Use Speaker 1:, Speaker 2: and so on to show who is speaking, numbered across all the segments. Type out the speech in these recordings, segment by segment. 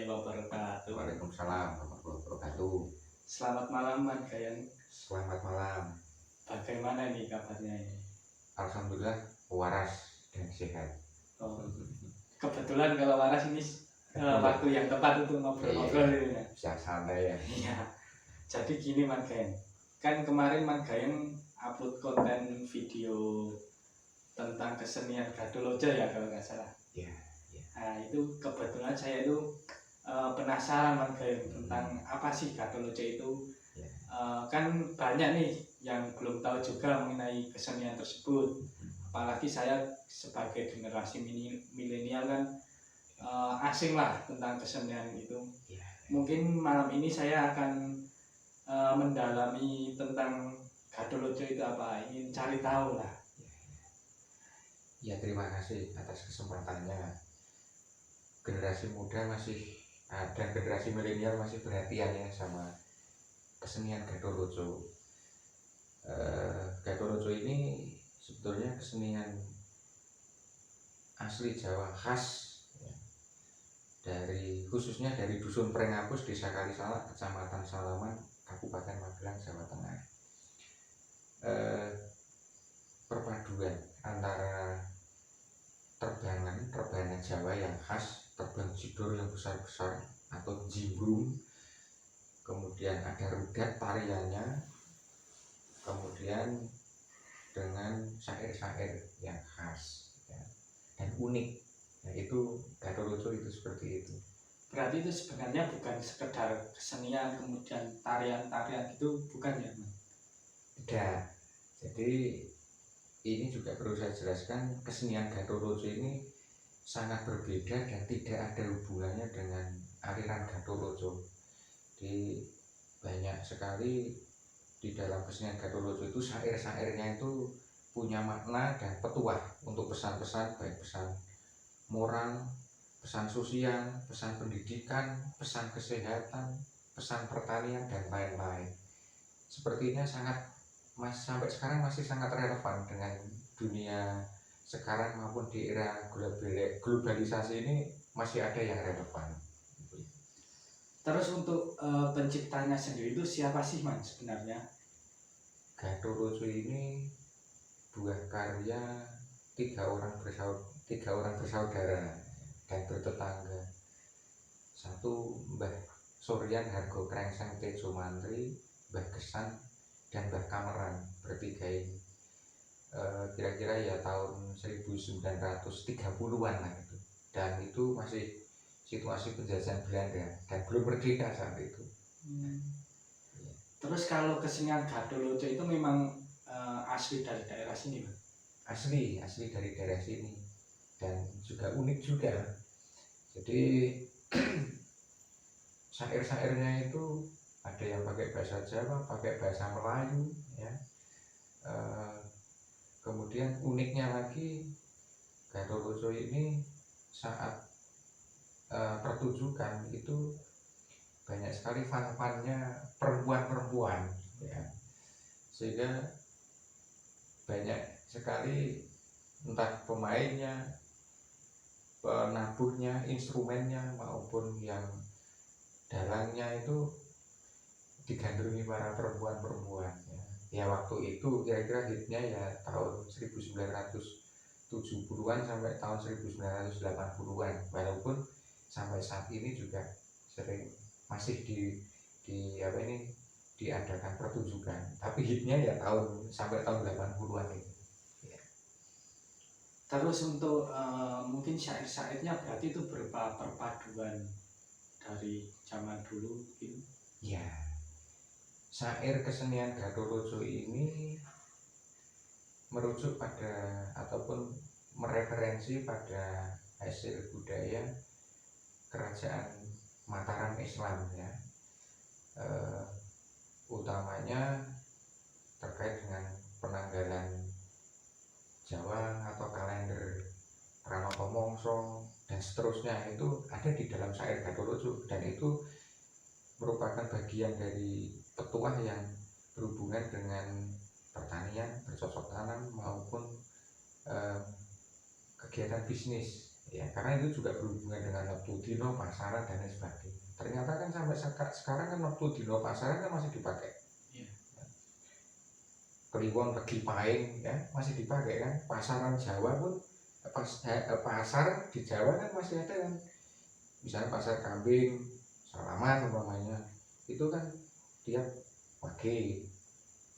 Speaker 1: warahmatullahi wabarakatuh.
Speaker 2: Waalaikumsalam warahmatullahi wabarakatuh.
Speaker 1: Selamat malam Mas Gayan.
Speaker 2: Selamat malam.
Speaker 1: Bagaimana nih kabarnya ini?
Speaker 2: Alhamdulillah waras dan sehat.
Speaker 1: Oh, kebetulan kalau waras ini waktu yang tepat untuk ngobrol-ngobrol ini ya.
Speaker 2: Bisa santai ya.
Speaker 1: Iya. Jadi gini Mas Gayan. Kan kemarin Mas Gayan upload konten video tentang kesenian Gatholoco ya kalau nggak salah.
Speaker 2: Iya.
Speaker 1: Nah itu kebetulan saya itu penasaran Mas Gayan tentang apa sih Gatholoco itu.
Speaker 2: Ya.
Speaker 1: Kan banyak nih yang belum tahu juga mengenai kesenian tersebut. Apalagi saya sebagai generasi milenial kan asing lah tentang kesenian itu.
Speaker 2: Ya.
Speaker 1: Mungkin malam ini saya akan mendalami tentang Gatholoco itu apa, ingin cari tahu lah.
Speaker 2: Ya, terima kasih atas kesempatannya. Generasi muda masih ada, generasi milenial masih perhatian ya sama kesenian Gatholoco. Gatholoco ini sebetulnya kesenian asli Jawa khas ya, khususnya dari Dusun Prengapus, Desa Kalisalak, Kecamatan Salaman, Kabupaten Magelang, Jawa Tengah. Perpaduan antara terbangan Jawa yang khas, terbang jidor yang besar-besar atau jimbrung, kemudian ada rudat tariannya, kemudian dengan syair-syair yang khas ya, dan unik. Nah, itu Gatholoco itu seperti itu.
Speaker 1: Berarti itu sebenarnya bukan sekedar kesenian kemudian tarian-tarian itu bukan ya Mas?
Speaker 2: Tidak. Jadi ini juga perlu saya jelaskan, kesenian Gatholoco ini sangat berbeda dan tidak ada hubungannya dengan aliran Gatholoco. Di banyak sekali di dalam kesenian Gatholoco itu syair-syairnya itu punya makna dan petuah untuk pesan-pesan, baik pesan moral, pesan sosial, pesan pendidikan, pesan kesehatan, pesan pertanian dan lain-lain. Sepertinya sampai sekarang masih sangat relevan dengan dunia sekarang maupun di era globalisasi ini masih ada yang relevan.
Speaker 1: Terus untuk penciptanya sendiri itu siapa sih Mas sebenarnya?
Speaker 2: Gatholoco ini buah karya tiga orang bersaudara dan bertetangga. Satu Mbah Suryan Hargo Krengseng Tejo Mantri, Mbah Gesan, dan Mbah Kameran. Bertiga ini kira-kira ya tahun 1930-an lah itu. Dan itu masih situasi penjajahan Belanda dan belum merdeka saat itu.
Speaker 1: Terus kalau kesenian Gatholoco itu memang asli dari daerah sini Mas?
Speaker 2: Asli dari daerah sini dan juga unik juga. Jadi syair-syairnya itu ada yang pakai bahasa Jawa, pakai bahasa Melayu ya. Kemudian uniknya lagi, Gatholoco ini saat pertunjukan itu banyak sekali fan-fannya perempuan-perempuan ya. Sehingga banyak sekali entah pemainnya, penabuhnya, instrumennya maupun yang dalangnya itu digandrungi para perempuan-perempuan ya. Ya waktu itu kira-kira hitnya ya tahun 1970-an sampai tahun 1980-an, walaupun sampai saat ini juga sering masih diadakan pertunjukan, tapi hitnya ya sampai tahun 80-an itu. Ya.
Speaker 1: Terus untuk mungkin syair-syairnya berarti itu berupa perpaduan dari zaman dulu gitu.
Speaker 2: Ya. Syair kesenian Gatholoco ini merujuk pada ataupun mereferensi pada hasil budaya kerajaan Mataram Islam ya, utamanya terkait dengan penanggalan Jawa atau kalender Pranoto Mongso dan seterusnya, itu ada di dalam syair Gatholoco, dan itu merupakan bagian dari petuah yang berhubungan dengan pertanian, bercocok tanam maupun kegiatan bisnis ya, karena itu juga berhubungan dengan waktu dino pasaran dan lain sebagainya. Ternyata kan sampai sekarang kan waktu dino pasaran kan masih dipakai.
Speaker 1: Iya.
Speaker 2: Kliwon Regi Paing ya masih dipakai kan. Pasaran Jawa pun pasar di Jawa kan masih ada kan. Misalnya pasar kambing, Salaman umpamanya, itu kan tiap pagi.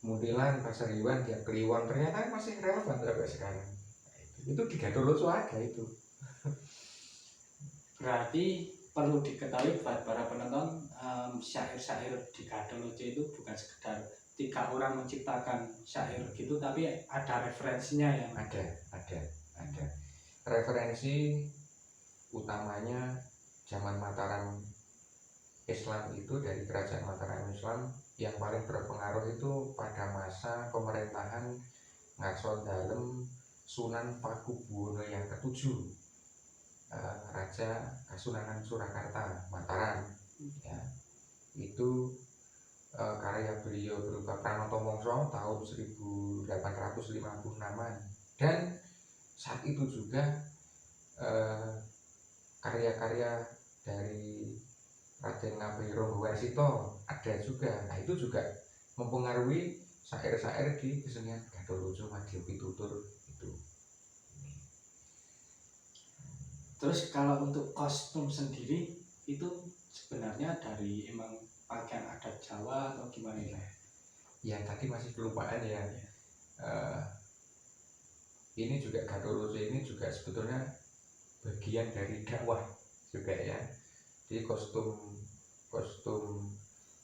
Speaker 2: Muntilan, pasar hewan, tiap Kliwon, ternyata kan masih relevan sampai sekarang. Itu di Gatholoco ada itu.
Speaker 1: Berarti perlu diketahui buat para penonton, syair-syair di Gatholoco itu bukan sekedar 3 orang menciptakan syair gitu, tapi ada referensinya ya.
Speaker 2: Ada referensi utamanya zaman Mataram Islam itu, dari kerajaan Mataram Islam yang paling berpengaruh itu pada masa pemerintahan Ngarso Dalem Sunan Pakubuwono yang ke-7, Raja Kasunanan Surakarta Mataram ya. Itu karya beliau berupa Pranoto Mongso tahun 1856-an, dan saat itu juga karya-karya dari Raden Ngabei Ronggowarsito ada juga. Nah itu juga mempengaruhi syair-syair di kesenian Gatholoco Madya Pitutur itu.
Speaker 1: Terus kalau untuk kostum sendiri itu sebenarnya dari emang pakaian adat Jawa atau gimana ya?
Speaker 2: Ya tadi masih kelupaan ya. Ini juga Gatholoco ini juga sebetulnya bagian dari dakwah juga ya. Jadi kostum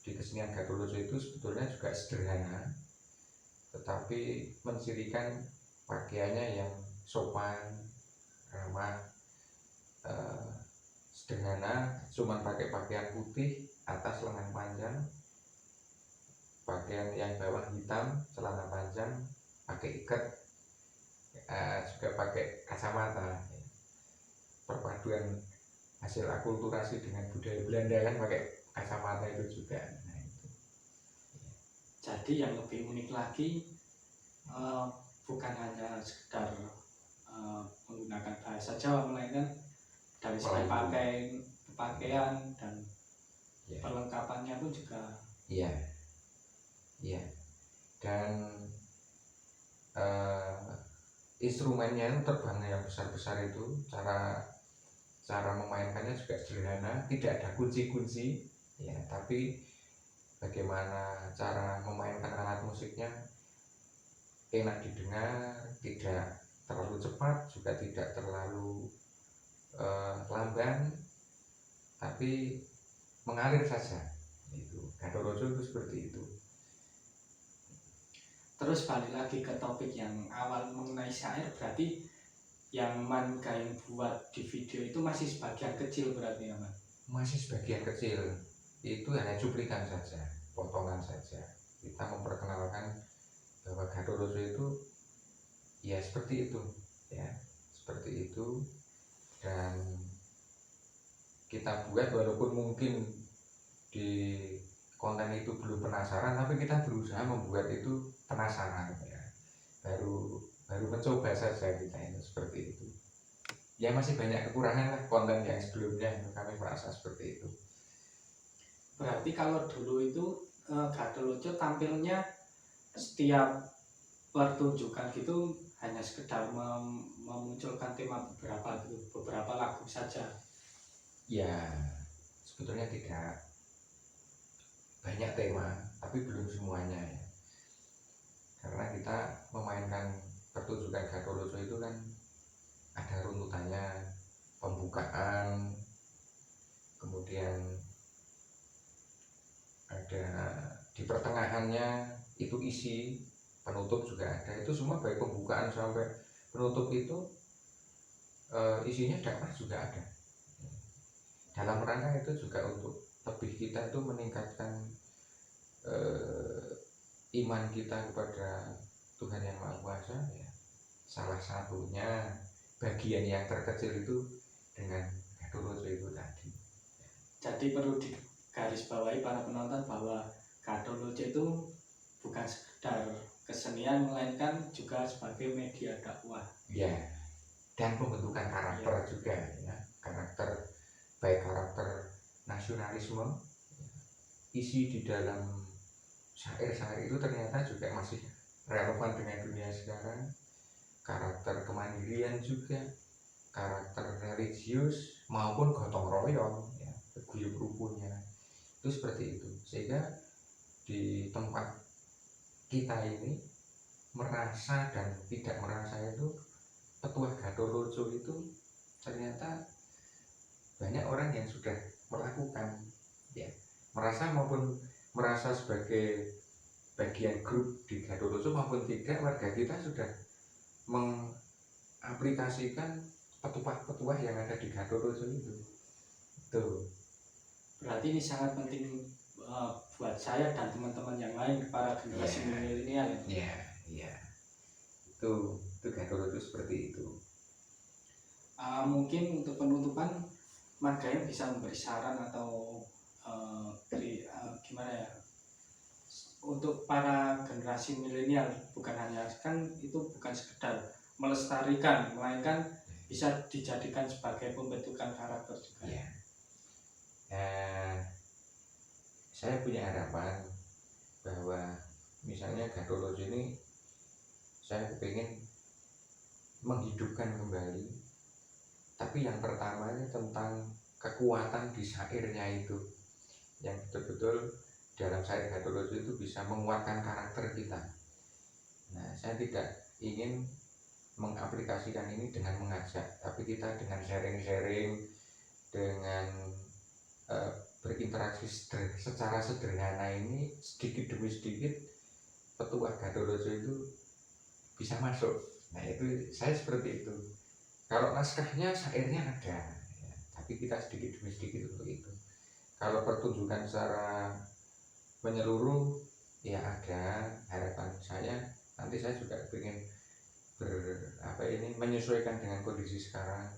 Speaker 2: di kesenian Gatholoco itu sebetulnya juga sederhana, tetapi mencirikan pakaiannya yang sopan, ramah, sederhana, cuman pakai pakaian putih atas lengan panjang, pakaian yang bawah hitam, celana panjang, pakai ikat, juga pakai kacamata. Perpaduan hasil akulturasi dengan budaya Belanda kan pakai kacamata itu juga. Nah, itu.
Speaker 1: Jadi yang lebih unik lagi, bukan hanya sekedar menggunakan bahasa Jawa, melainkan dari segi pakaian dan perlengkapannya pun juga.
Speaker 2: Iya. Dan instrumennya itu terbang yang besar-besar itu, cara memainkannya juga sederhana, tidak ada kunci-kunci ya, tapi bagaimana cara memainkan alat musiknya enak didengar, tidak terlalu cepat juga tidak terlalu lamban, tapi mengalir saja. Itu Gatholoco itu seperti itu.
Speaker 1: Terus balik lagi ke topik yang awal mengenai syair, berarti yang Man Gaing buat di video itu masih sebagian kecil berarti ya Man?
Speaker 2: Masih sebagian kecil, itu hanya cuplikan saja, potongan saja. Kita memperkenalkan bahwa Gatholoco itu ya seperti itu ya, seperti itu. Dan kita buat walaupun mungkin di konten itu belum penasaran, tapi kita berusaha membuat itu penasaran ya. Baru mencoba saja kita ini seperti itu. Ya masih banyak kekurangan lah konten yang sebelumnya, kami merasa seperti itu.
Speaker 1: Berarti kalau dulu itu Gatholoco tampilnya setiap pertunjukan gitu hanya sekedar memunculkan tema beberapa lagu saja.
Speaker 2: Ya sebetulnya tidak banyak tema, tapi belum semuanya ya. Karena kita memainkan pertunjukan Gatholoco itu kan ada runtutannya, pembukaan, kemudian ada di pertengahannya itu isi, penutup juga ada. Itu semua baik pembukaan sampai penutup itu isinya dakwah juga ada. Dalam rangka itu juga untuk lebih kita itu meningkatkan iman kita kepada Tuhan Yang Maha Kuasa ya. Salah satunya bagian yang terkecil itu dengan Gatholoco itu tadi.
Speaker 1: Jadi perlu digarisbawahi para penonton bahwa Gatholoco itu bukan sekedar kesenian, melainkan juga sebagai media dakwah.
Speaker 2: Ya, dan pembentukan karakter juga ya, karakter baik karakter nasionalisme, isi di dalam syair-syair itu ternyata juga masih relevan dengan dunia sekarang, karakter kemandirian juga, karakter religius maupun gotong royong ya, guyup rukunnya itu seperti itu. Sehingga di tempat kita ini merasa dan tidak merasa itu Petuah Gatholoco itu ternyata banyak orang yang sudah melakukan ya, merasa maupun merasa sebagai bagian grup di Gatholoco maupun tidak, warga kita sudah mengaplikasikan petuah-petuah yang ada di Gatholoco itu. Tuh.
Speaker 1: Berarti ini sangat penting buat saya dan teman-teman yang lain, para generasi milenial.
Speaker 2: Iya, iya. Itu Gatholoco seperti itu.
Speaker 1: Mungkin untuk penutupan, Mas Gayam bisa memberi saran atau gimana ya, untuk para generasi milenial, bukan hanya kan itu bukan sekedar melestarikan, melainkan bisa dijadikan sebagai pembentukan karakter juga.
Speaker 2: Ya. Saya punya harapan bahwa misalnya Gatholoco ini saya ingin menghidupkan kembali, tapi yang pertamanya tentang kekuatan di syairnya itu, yang betul-betul dalam syair Gatholoco itu bisa menguatkan karakter kita. Nah, saya tidak ingin mengaplikasikan ini dengan mengajak, tapi kita dengan sharing-sharing, dengan berinteraksi secara sederhana ini, sedikit demi sedikit Petuah Gatholoco itu bisa masuk. Nah, itu saya seperti itu. Kalau naskahnya, syairnya ada ya, tapi kita sedikit demi sedikit untuk itu. Kalau pertunjukan secara menyeluruh ya ada. Harapan saya nanti saya juga ingin menyesuaikan dengan kondisi sekarang,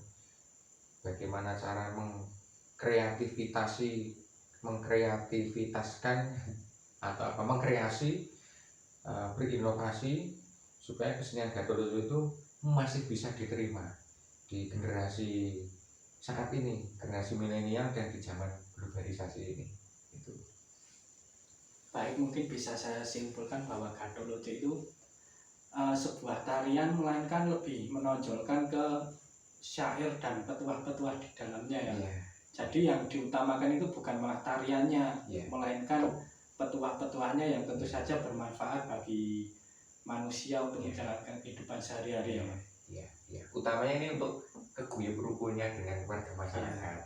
Speaker 2: bagaimana cara mengkreativitaskan atau mengkreasi, berinovasi supaya kesenian Gatholoco itu masih bisa diterima di generasi saat ini, generasi milenial dan di zaman globalisasi ini. Itu.
Speaker 1: Baik, mungkin bisa saya simpulkan bahwa Gatholoco itu sebuah tarian, melainkan lebih menonjolkan ke syair dan petuah-petuah di dalamnya ya.
Speaker 2: Yeah.
Speaker 1: Jadi yang diutamakan itu bukan malah tariannya, melainkan petuah-petuahnya yang tentu saja bermanfaat bagi manusia untuk menjalankan kehidupan sehari-hari ya.
Speaker 2: Ya. Utamanya ini untuk keguyup rukunnya dengan warga masyarakat,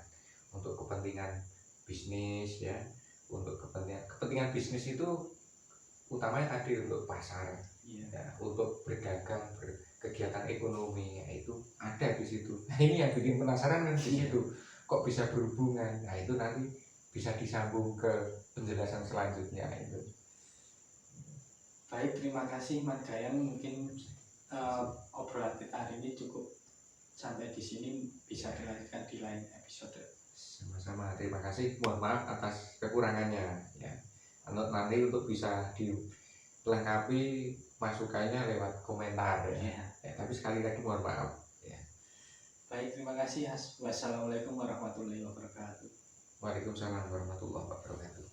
Speaker 2: untuk kepentingan bisnis ya, untuk kepentingan bisnis itu utamanya tadi untuk pasar, ya, untuk berdagang, berkegiatan ekonomi, ya, itu ada di situ. Nah, ini yang bikin penasaran kan di situ, kok bisa berhubungan. Nah, itu nanti bisa disambung ke penjelasan selanjutnya itu.
Speaker 1: Baik, terima kasih Mas Gayam. Mungkin obrolan kita hari ini cukup sampai di sini, bisa dilanjutkan di lain episode.
Speaker 2: Sama-sama, terima kasih. Mohon maaf atas kekurangannya ya. Nanti untuk bisa dilengkapi masukannya lewat komentar ya. Tapi sekali lagi mohon maaf ya.
Speaker 1: Baik, terima kasih. Wassalamualaikum warahmatullahi wabarakatuh.
Speaker 2: Waalaikumsalam warahmatullahi wabarakatuh.